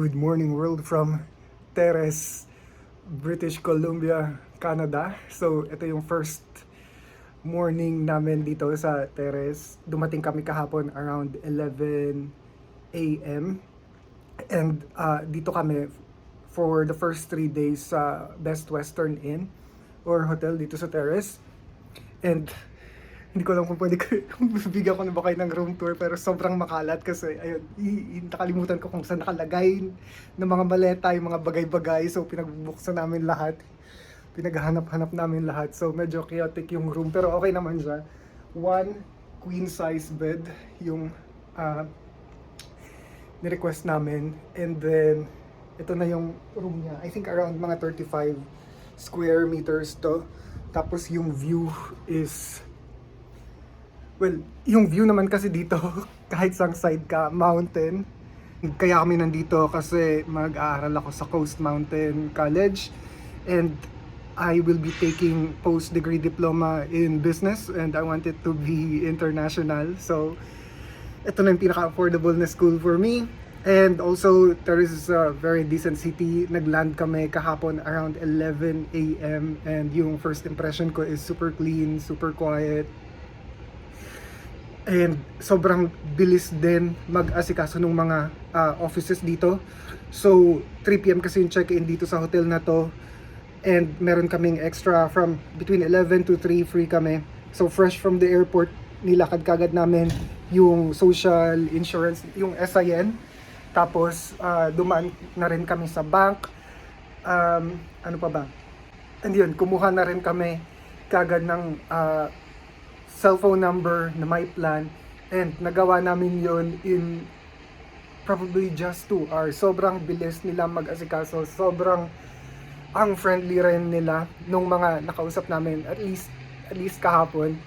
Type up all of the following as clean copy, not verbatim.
Good morning world from Teres, British Columbia, Canada. So ito yung first morning namin dito sa Teres. Dumating kami kahapon around 11 a.m. And dito kami for the first 3 days sa Best Western Inn or hotel dito sa Teres. And hindi ko alam kung pwede kung bibigyan ko na ba kayo ng room tour, pero sobrang makalat kasi ayun, nakalimutan ko kung saan nakalagay ng mga maleta, yung mga bagay-bagay. So pinagbubuksan namin lahat, pinaghahanap-hanap namin lahat. So medyo chaotic yung room, pero okay naman siya. One queen size bed yung ni-request namin, and then ito na yung room niya. I think around mga 35 square meters to. Tapos yung view is, well, yung view naman kasi dito, kahit sang side ka, mountain. Kaya kami nandito kasi mag-aaral ako sa Coast Mountain College. And I will be taking post-degree diploma in business and I want it to be international. So, ito na yung pinaka-affordable na school for me. And also, there is a very decent city. Nag-land kami kahapon around 11 a.m. And yung first impression ko is super clean, super quiet. And sobrang bilis din mag-asikaso ng mga offices dito. So 3 p.m. kasi yung check-in dito sa hotel na to. And meron kaming extra from between 11 to 3 free kami. So fresh from the airport, nilakad kagad namin yung social insurance, yung SIN. Tapos dumaan na rin kami sa bank. Ano pa ba? And yun, kumuha na rin kami kagad ng cellphone number na may plan, and nagawa namin yon in probably just 2 hours. Sobrang bilis nila mag-asikaso, sobrang ang friendly rin nila nung mga nakausap namin, at least kahapon.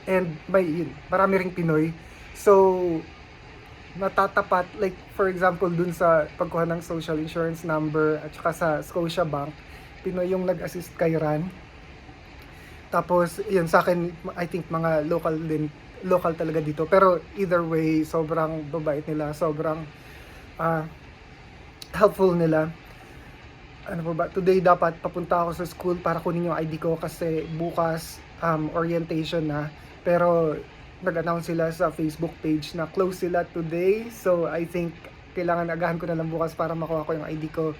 And marami ring Pinoy, so natatapat, like for example dun sa pagkuha ng social insurance number at saka sa Scotiabank, Pinoy yung nag-assist kay Ran. Tapos, yun sa akin, I think mga local talaga dito. Pero either way, sobrang babait nila, sobrang helpful nila. Ano ba? Today dapat papunta ako sa school para kunin yung ID ko kasi bukas orientation na. Pero nag-announce sila sa Facebook page na close sila today. So I think kailangan agahan ko na lang bukas para makuha ko yung ID ko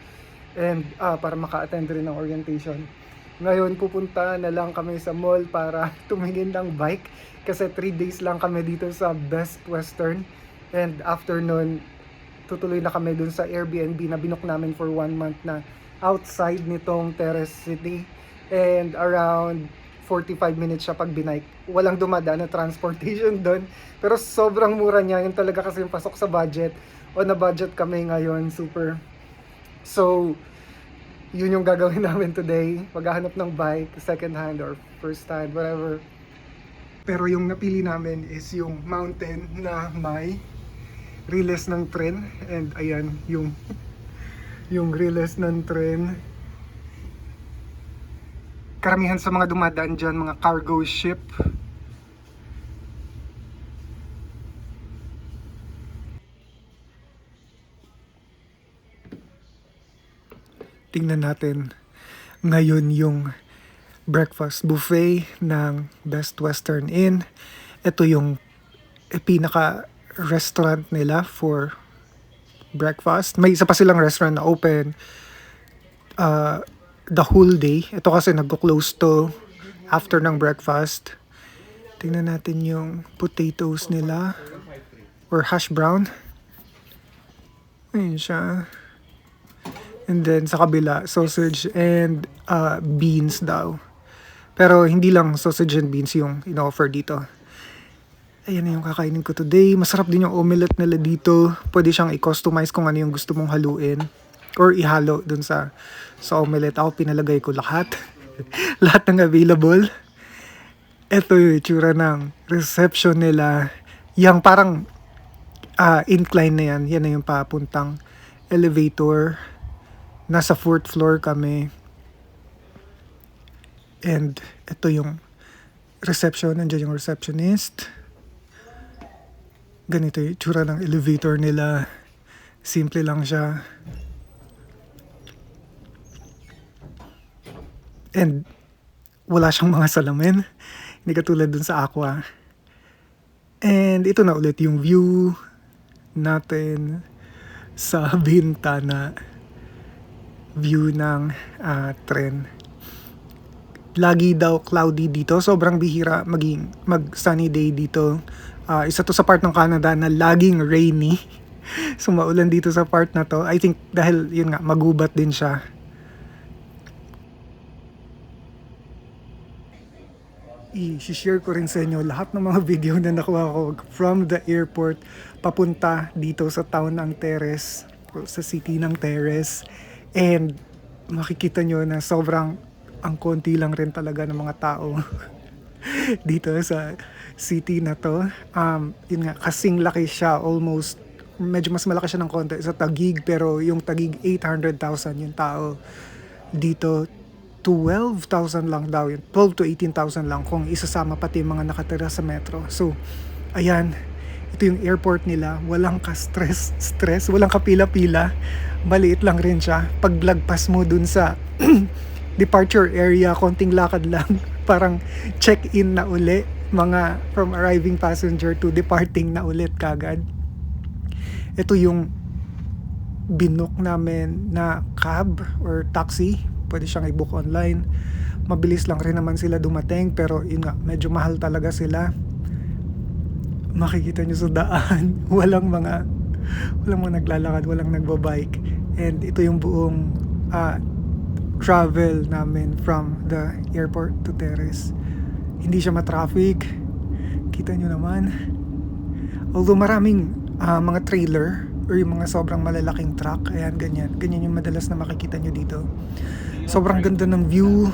and para maka-attend rin ng orientation. Ngayon, pupunta na lang kami sa mall para tumingin ng bike kasi 3 days lang kami dito sa Best Western. And after nun, tutuloy na kami dun sa Airbnb na binook namin for 1 month na outside nitong Teres City. And around 45 minutes siya pag binike. Walang dumadaan na transportation dun. Pero sobrang mura niya. Yun talaga kasi yung pasok sa budget. On a budget kami ngayon, super. So, yun yung gagawin namin today. Maghahanap ng bike, second hand or first hand, whatever. Pero yung napili namin is yung mountain na may relays ng tren. And ayan, yung relays ng tren. Karamihan sa mga dumadaan dyan, mga cargo ship. Tingnan natin ngayon yung breakfast buffet ng Best Western Inn. Ito yung pinaka restaurant nila for breakfast. May isa pa silang restaurant na open the whole day. Ito kasi nagko-close to after ng breakfast. Tingnan natin yung potatoes nila or hash brown. Ayun siya. And then sa kabila, sausage and beans daw. Pero hindi lang sausage and beans yung in-offer dito. Ayan na yung kakainin ko today. Masarap din yung omelette nila dito. Pwede siyang i-customize kung ano yung gusto mong haluin. Or ihalo dun sa omelette. Ako pinalagay ko lahat. Lahat ng available. Ito yung itsura ng reception nila. Yung parang incline na yan. Yan na yung papuntang elevator. Nasa 4th floor kami. And ito yung reception. Nandiyan yung receptionist. Ganito yung tsura ng elevator nila. Simple lang siya. And wala siyang mga salamin. Hindi katulad dun sa Aqua. And ito na ulit yung view natin sa bintana. View ng tren. Lagi daw cloudy dito. Sobrang bihira mag-sunny day dito. Isa to sa part ng Canada na laging rainy. So maulan dito sa part na to. I think dahil yun nga, magubat din siya. I-share ko rin sa inyo lahat ng mga video na nakuha ko from the airport papunta dito sa town ng Terrace, sa city ng Terrace. And makikita nyo na sobrang ang konti lang rin talaga ng mga tao dito sa city na to. Yun nga, kasing laki siya, almost, medyo mas malaki siya ng konti sa Taguig, pero yung Taguig 800,000 yung tao. Dito 12,000 lang daw yun, 12 to 18,000 lang kung isasama pati yung mga nakatira sa metro. So ayan, ito yung airport nila, walang ka-stress, walang kapila-pila, maliit lang rin siya. Paglagpas mo dun sa departure area, konting lakad lang, parang check-in na uli, mga from arriving passenger to departing na ulit kagad. Ito yung binook namin na cab or taxi, pwede siyang i-book online. Mabilis lang rin naman sila dumating, pero yun nga, medyo mahal talaga sila. Makikita nyo sa daan, walang mga naglalakad, walang nagbabike. And ito yung buong travel namin from the airport to Terrace. Hindi siya matraffic, kita nyo naman. Although maraming mga trailer or yung mga sobrang malalaking truck, ayan, ganyan yung madalas na makikita nyo dito. Sobrang ganda ng view,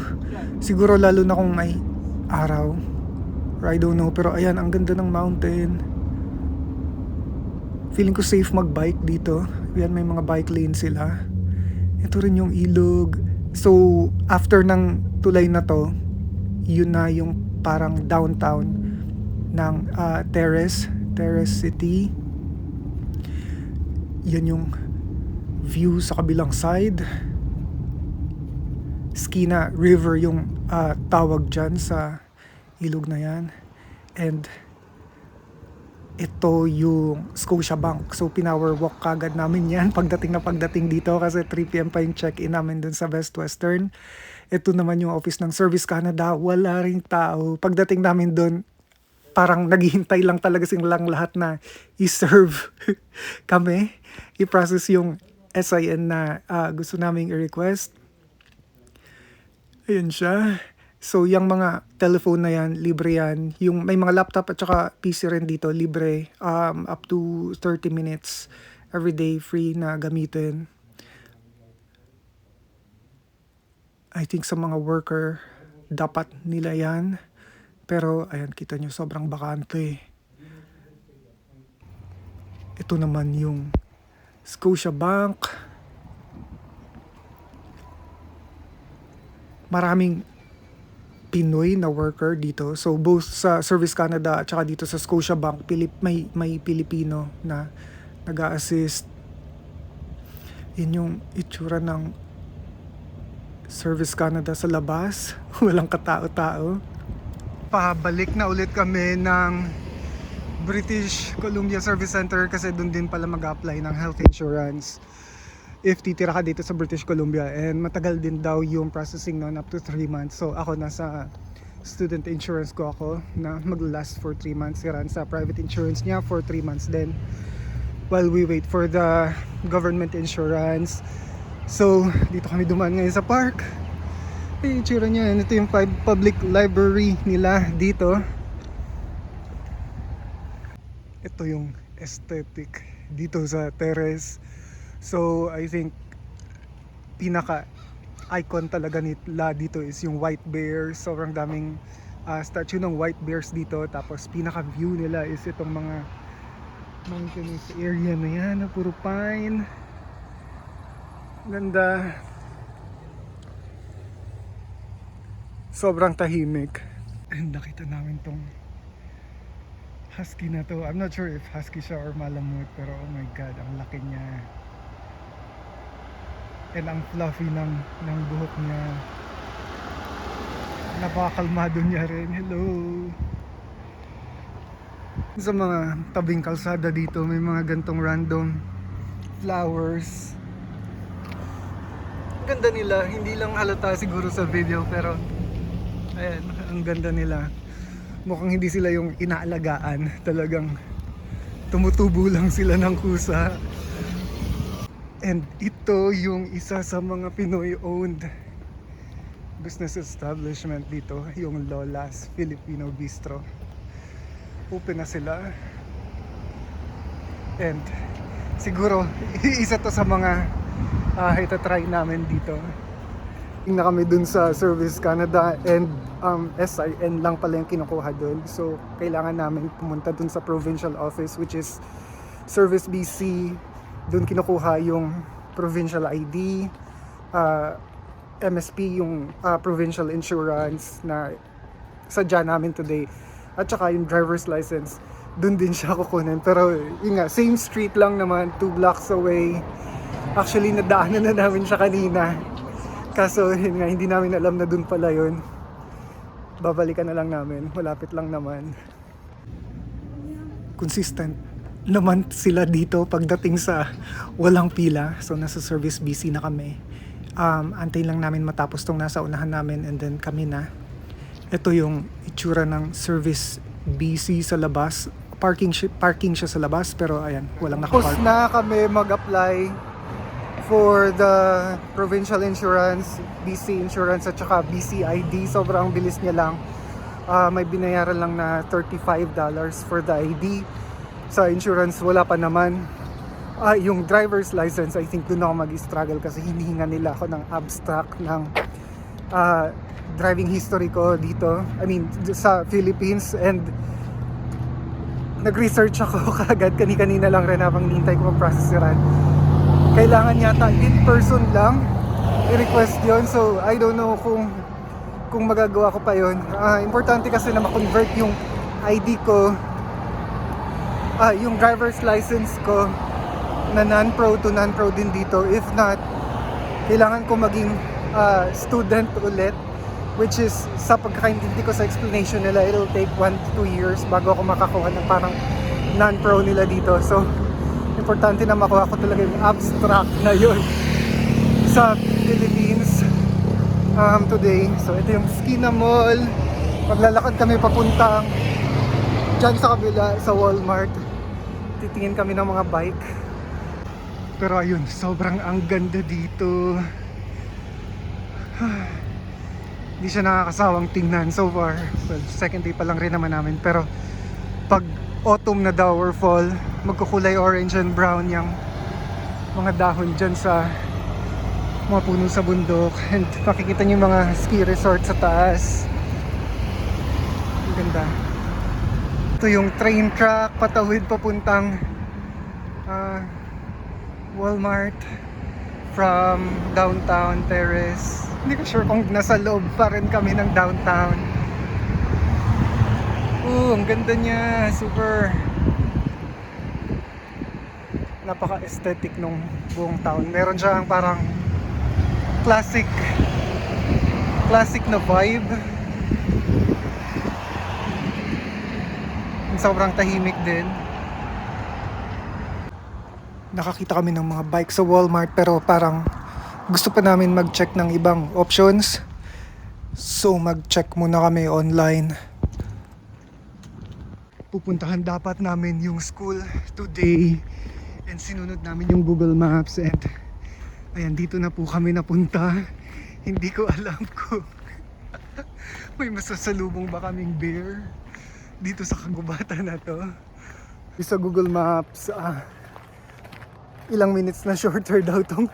siguro lalo na kung may araw, or I don't know, pero ayan, ang ganda ng mountain. Feeling ko safe magbike dito. Ayan, may mga bike lane sila. Ito rin yung ilog. So after ng tulay na to, yun na yung parang downtown ng Terrace City. Yan yung view sa kabilang side. Skeena River yung tawag dyan sa ilog na yan. And ito yung Scotiabank. So pinower walk kagad namin yan pagdating dito kasi 3 PM pa yung check-in namin dun sa Best Western. Ito naman yung office ng Service Canada. Wala ring tao. Pagdating namin dun, parang naghihintay lang talaga silang lahat na i-serve kami. I-process yung SIN na gusto naming i-request. Ayun siya. So, yung mga telephone na yan, libre yan. Yung may mga laptop at saka PC rin dito, libre. Up to 30 minutes every day, free na gamitin. I think sa mga worker, dapat nila yan. Pero, ayan, kita nyo, sobrang bakante. Ito naman yung Scotiabank. Maraming Pinoy na worker dito. So both sa Service Canada at saka dito sa Scotiabank, may Pilipino na nag-a-assist. Yun yung itsura ng Service Canada sa labas. Walang katao-tao. Pabalik na ulit kami ng British Columbia Service Center kasi doon din pala mag-apply ng health insurance if titira ka dito sa British Columbia, and matagal din daw yung processing noon, up to 3 months. So ako, nasa student insurance ko ako na mag-last for 3 months. Si Ran sa private insurance niya for 3 months din while we wait for the government insurance. So dito kami dumaan ngayon sa park. Yung itsura niya, ito yung public library nila dito. Ito yung aesthetic dito sa Terrace. So I think pinaka icon talaga nila dito is yung white bear. Sobrang daming statue ng white bears dito. Tapos pinaka view nila is itong mga mountainous area na yan na puro pine. Ganda. Sobrang tahimik. And nakita namin tong husky na to. I'm not sure if husky siya or malamut, pero oh my god, ang laki niya. And ang fluffy ng buhok niya. Napakakalmado niya rin. Hello! Sa mga tabing kalsada dito, may mga gantong random flowers. Ang ganda nila. Hindi lang halata siguro sa video, pero ayan, ang ganda nila. Mukhang hindi sila yung inaalagaan. Talagang tumutubo lang sila ng kusa. And ito yung isa sa mga Pinoy-owned business establishment dito, yung Lola's Filipino Bistro. Open na sila. And siguro isa to sa mga itatry namin dito. Na kami dun sa Service Canada and SIN lang pala yung kinukuha dun. So kailangan namin pumunta dun sa provincial office, which is Service BC. Dun kinukuha yung provincial ID, MSP, yung provincial insurance na sadya namin today, at saka yung driver's license. Dun din siya kukunin, pero yun nga, same street lang naman, 2 blocks away. Actually nadaanan na namin siya kanina, kaso yun nga, hindi namin alam na dun pala yun. Babalikan na lang namin, malapit lang naman. Consistent naman sila dito pagdating sa walang pila. So nasa Service BC na kami. Antay lang namin matapos tong nasa unahan namin, and then kami na. Ito yung itsura ng Service BC sa labas. Parking siya sa labas, pero ayan, walang nakapark. Tapos na kami mag-apply for the provincial insurance, BC insurance, at saka BC ID. Sobrang bilis niya lang. May binayaran lang na $35 for the ID. Sa insurance wala pa naman. Yung driver's license, I think doon ako mag-struggle kasi hinihinga nila ako ng abstract ng driving history ko dito, I mean sa Philippines, and nag-research ako kagad kanina lang rin habang nintay ko mag-process si Ran. Kailangan yata in person lang i-request yon, so I don't know kung magagawa ko pa yon. Importante kasi na ma-convert yung ID ko, yung driver's license ko na non-pro to non-pro din dito. If not, kailangan ko maging student ulit, which is sa pagkakaintindi ko sa explanation nila, it'll take 1 to 2 years bago ako makakuha ng parang non-pro nila dito. So importante na makuha ko talaga yung abstract na yun sa Philippines today. So ito yung Skina Mall. Maglalakad kami papuntang dyan sa kabila sa Walmart. Titingin kami ng mga bike. Pero ayun, sobrang ang ganda dito. Hindi siya nakakasawang tingnan so far. Well, second day pa lang rin naman namin. Pero pag autumn na daw or fall, magkukulay orange and brown yung mga dahon dyan sa mga puno sa bundok. And makikita niyo yung mga ski resort sa taas. Ang ganda. Ito yung train track patawid papuntang Walmart from downtown Terrace. Hindi ko sure kung nasa loob pa rin kami ng downtown. Ang ganda niya, super. Napaka-aesthetic nung buong town. Meron siyang parang classic na vibe. Sobrang tahimik din. Nakakita kami ng mga bike sa Walmart, pero parang gusto pa namin mag-check ng ibang options. So mag-check muna kami online. Pupuntahan dapat namin yung school today, and sinunod namin yung Google Maps, and ayan, dito na po kami napunta. Hindi ko alam kung may masasalubong ba kaming bear dito sa kagubatan na to. Sa Google Maps, ilang minutes na shorter daw tong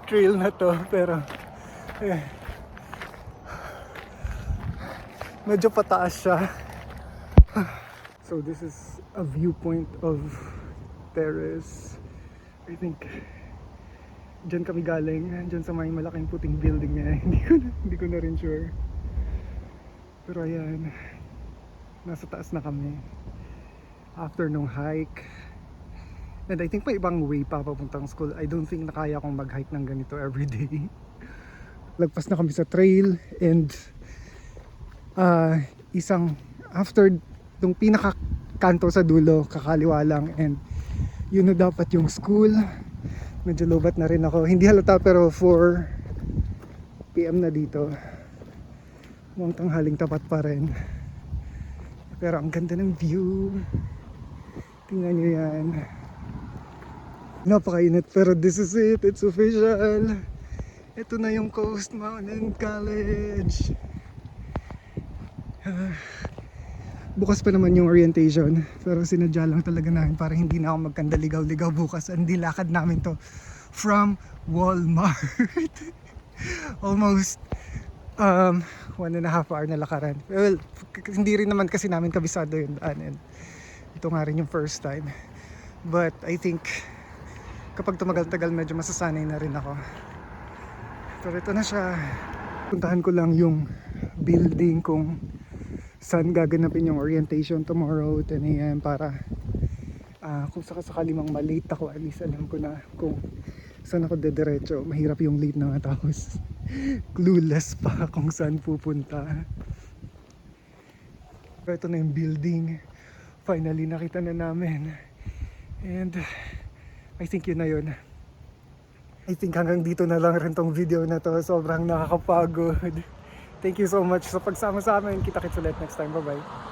trail na to, pero medyo pataas siya. So this is a viewpoint of Terrace. I think dyan kami galing, dyan sa may malaking puting building niya. Hindi ko na rin sure. Pero ayan, nasa taas na kami after nung hike. And I think may ibang way pa papuntang school. I don't think na kaya kong mag-hike ng ganito everyday. Lagpas na kami sa trail and isang after yung pinaka kanto sa dulo, kakaliwa lang, and yun na dapat yung school. Medyo lobat na rin ako, hindi halata pero 4 PM na dito, mukhang tanghaling tapat pa rin, pero ang ganda ng view, tingnan nyo yan, napakainit pero this is it, it's official. Ito na yung Coast Mountain College. Bukas pa naman yung orientation, pero sinadya lang talaga namin para hindi na ako magkandaligaw-ligaw bukas. Hindi lakad namin to from Walmart. Almost 1.5 hour na lakaran. Well, hindi rin naman kasi namin kabisado yun. And ito nga rin yung first time. But I think kapag tumagal-tagal medyo masasanay na rin ako. Pero ito na siya. Puntahan ko lang yung building kung saan gaganapin yung orientation tomorrow 10 AM para kung sakasakali mang malate ako, at least alam ko na kung saan ako dediretso. Mahirap yung late na nga tapos clueless pa kung saan pupunta. Pero ito na yung building, finally nakita na namin, and I think yun na yun. I think hanggang dito na lang rin tong video na to, sobrang nakakapagod. Thank you so much sa pagsama sa amin. Kita-kits ulit next time. Bye-bye.